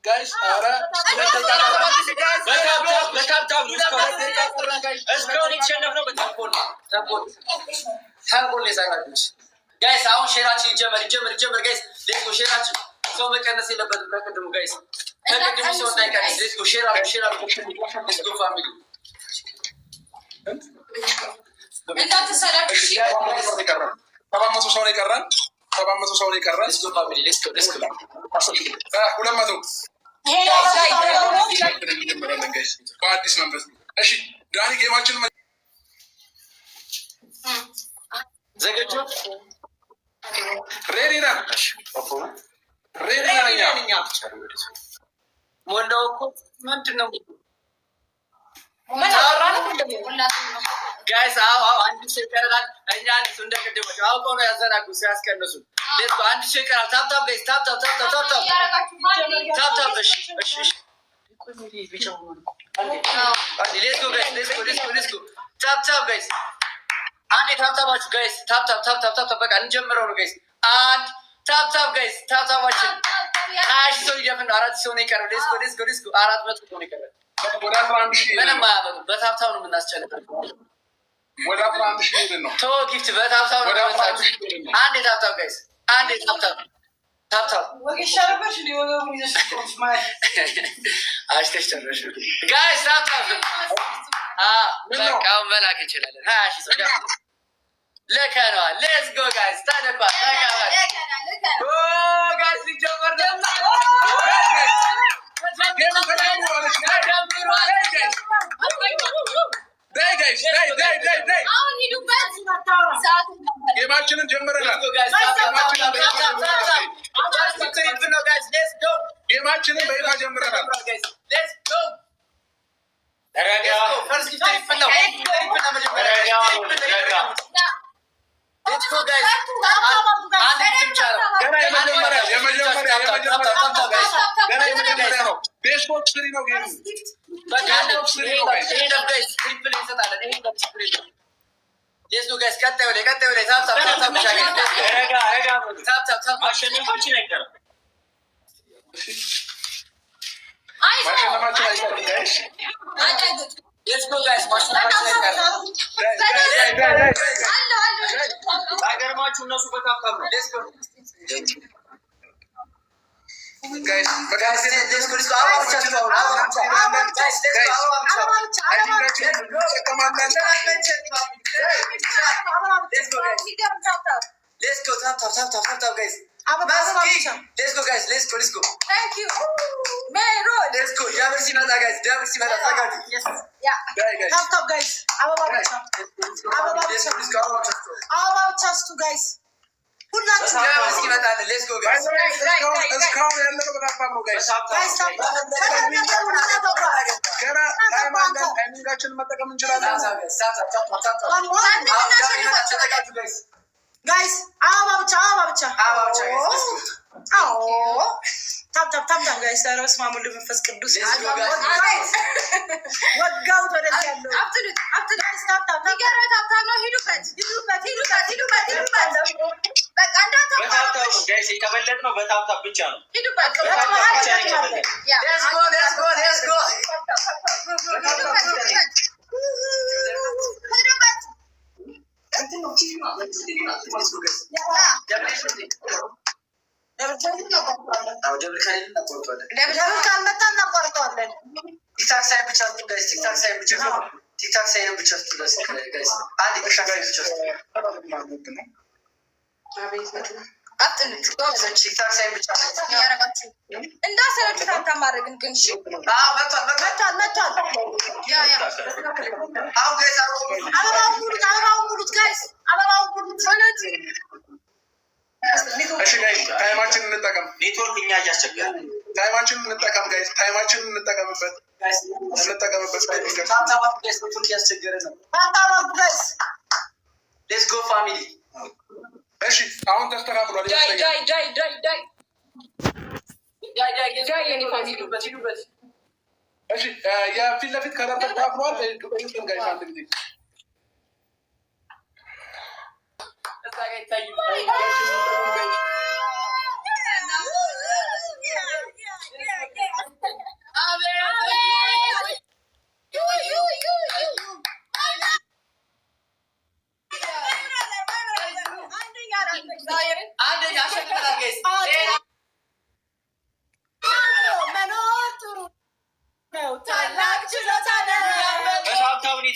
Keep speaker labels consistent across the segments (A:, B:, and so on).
A: ጋይስ አረ ጋይስ አሁን ሼራችን ይጀመር ጋይስ ሌትስ ሼራችን ሰው መቀነስ የለበትም ከቅድሙ ጋይስ ከቅድሙ ሰው እንዳይቀንስ ሌትስ ሼራ ሌትስ ጎ ፋሚሊ እንዳትሰላችሁ ሰባት መቶ ሰው ነው የቀረን ሌትስ ጎ ፋሚሊ ሌትስ ጎ 200 በአዲስ መንፈስ እሺ ዳኒ ጌማችን ዘገጆ ሬዲ ነን እኛ ሞላው እኮ ምንድን ነው ጋይስ አንድ ሺህ ይቀራል እኛ አንድ እንደቀደመው አውቀው ነው ያዘናጉ ሲያስቀንሱ ሌትስ አንድ ሺህ ይቀራል ታፕ ጋይስ ታፕ እሺ ሌትስ ጎ ታፕ ጋይስ አንዴ ታፕታባችሁ ጋይስ ታፕ በቃ እንጀምረው ነው ጋይስ አንድ ታፕ ጋይስ ታፕታባችን አሽ ሰው ይደፍን 4 ሰው ነው የቀረው ሌትስ ጎ 400 ሰው ነው የቀረው ምንም አያመጡም በታፕታው ነው የምናስጨንቀው ወደ 11,000 ነው ቶ ጊፍት በታፕታው ነው አንዴ ታፕታው ጋይስ አንዴ ታፕታው ወገሻለሽ ሊወገው ይዘሽቆስ ማለት አሽተሽ ተረሽ ጋይስ ታፕታው በቃ መላክ እንችላለን 20,000 ሰው ለካና ሌትስ ጎ ጋይስ ታደባ ለካና ኦ ጋይስ ሊጀመር ደግሞ ጌማችንን ጀምረናል ጌማችንን በይፋ ጀምረናል ቤስቦክስ ፍሪ ነው ሌትስ ጎ ጋይስ ቀጣዩ ላይ ታፕ ማሸነፋችን አይቀርም ማሸነፋችን አይቀርም ሌትስ ጎ ጋይስ ማሸነፋችን አይቀርም ባገርማችሁ እነሱ በታፕ ነው ሌትስ ጎ guys let's go let's go thank you mero let's go javersi mata guys yeah tap guys ababa chastu guys ሁላችሁ javersi mata let's go guys እስካሁን ያለው በጣም ነው guys ገና ታይሚንጋችን መጠቀም እንችላለን guys አበባ ብቻ ታፕ ጋይስ ታረስ ማሙል መንፈስ ቅዱስ ወጋው ወደዚህ ያለው አፍጥሉት ጋይስ ታፕ ነው ሂዱበት በቃ እንዳታው ጋይስ የተበለጥ ነው በታፕ ብቻ ነው ሂዱበት let's go ቲክታክ ሳይን ብቻ እንዳሰረችት አታማረግን ግን አበባው ሙሉት ጋይስ እሺ ጋይስ ታይማችንን እንጠቀም ኔትወርክ እኛ እያስቸገረ ታይማችንን እንጠቀም ጋይስ ታይማችንን እንጠቀምበት ጋይስ ኔትወርክ እያስቸገረ ነው ሌትስ ጎ ፋሚሊ እሺ አሁን ተስተካክሏል ዳይ የኔ ፋሚሊ ሂዱበት እሺ የፊት ለፊት ከለር ተስተካክሏል ጋይስ አንድ ጊዜ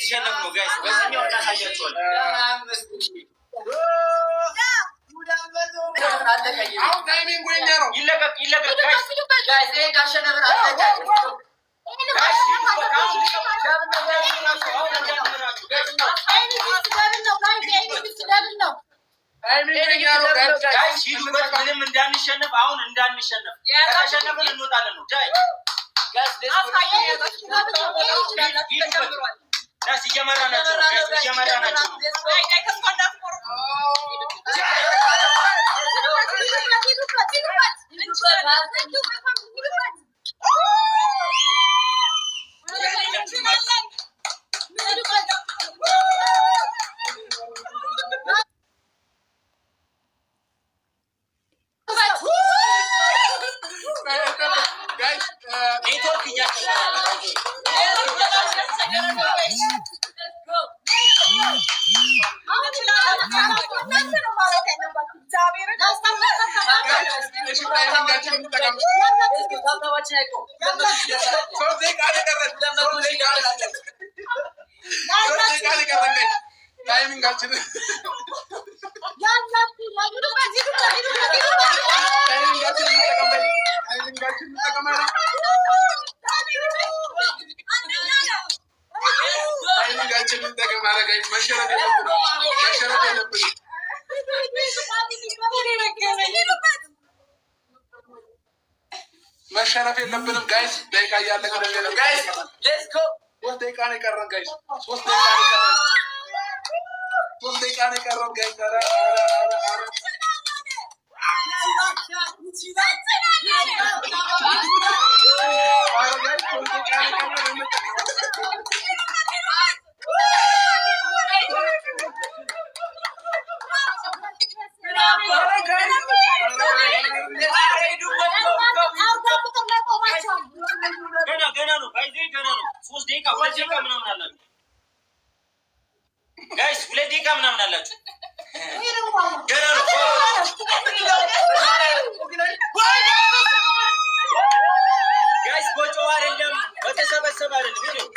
B: እየተሸነፍ ነው ጋይስ። በዚህኛው እናሳያቸዋለን።
C: አሁን ታይሚንግ ወይኛ ነው።
B: ይለቀቅ ጋይስ።
A: ካሸነፍን
B: ምንም እንዳንሸነፍ አሁን እንዳንሸነፍ ከተሸነፍን እንወጣለን ነው ዳይ ጋይስ እየመራ ናቸው ኔትወርክ
C: መሸነፍ የለብንም ጋይስ። ደቂቃ እያለቀ ነው ጋይስ።
A: ሌትስ ጎ
C: 3 ደቂቃ ነው የቀረን ጋይስ። 3 ደቂቃ ነው የቀረን ጋይስ። ኧረ ገና ነው ሶስት ደቂቃ 2 ደቂቃ ምናምን አላችሁ ጋይስ። 2 ደቂቃ ምናምን አላችሁ። ገና ነው ጋይስ። ቦጮው አይደለም በተሰበሰበ አይደለም።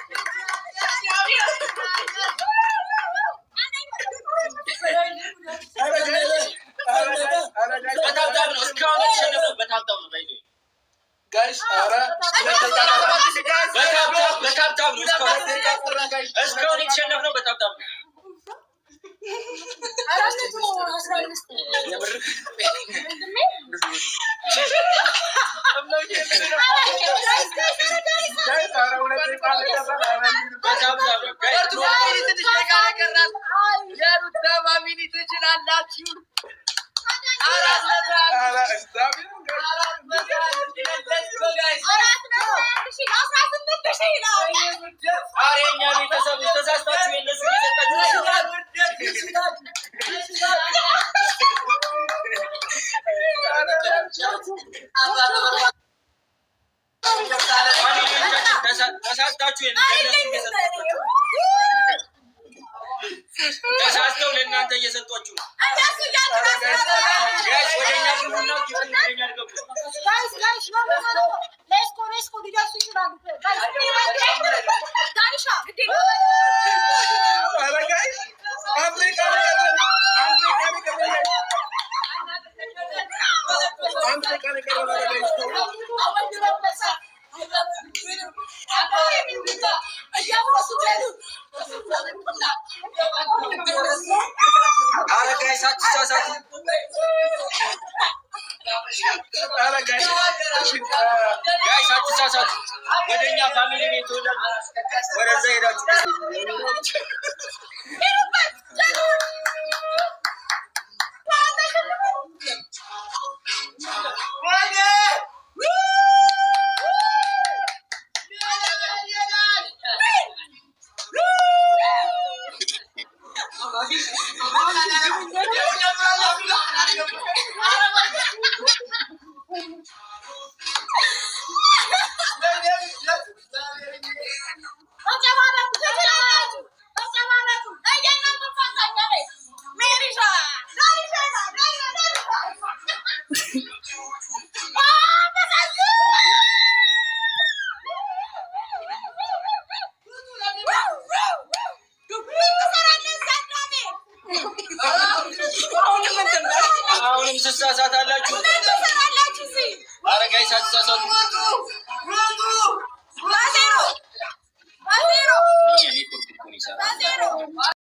C: በታብታብ ነው እስካሁን የተሸነፈው በታብታብ ነው ባይዘ ጋይስ። ኧረ በታብታብ ነው እስካሁን የተሸነፍነው በታብታብ ነው። ተሳስተው ለእናንተ እየሰጧችሁ ነው። ጋይስ አትሳሳቱ። ወደኛ ፋሚሊ ቤት ወደዛ ሄዳችሁ ትሳሳታላችሁ። ኧረ ጋይስ አትሳሳቱ።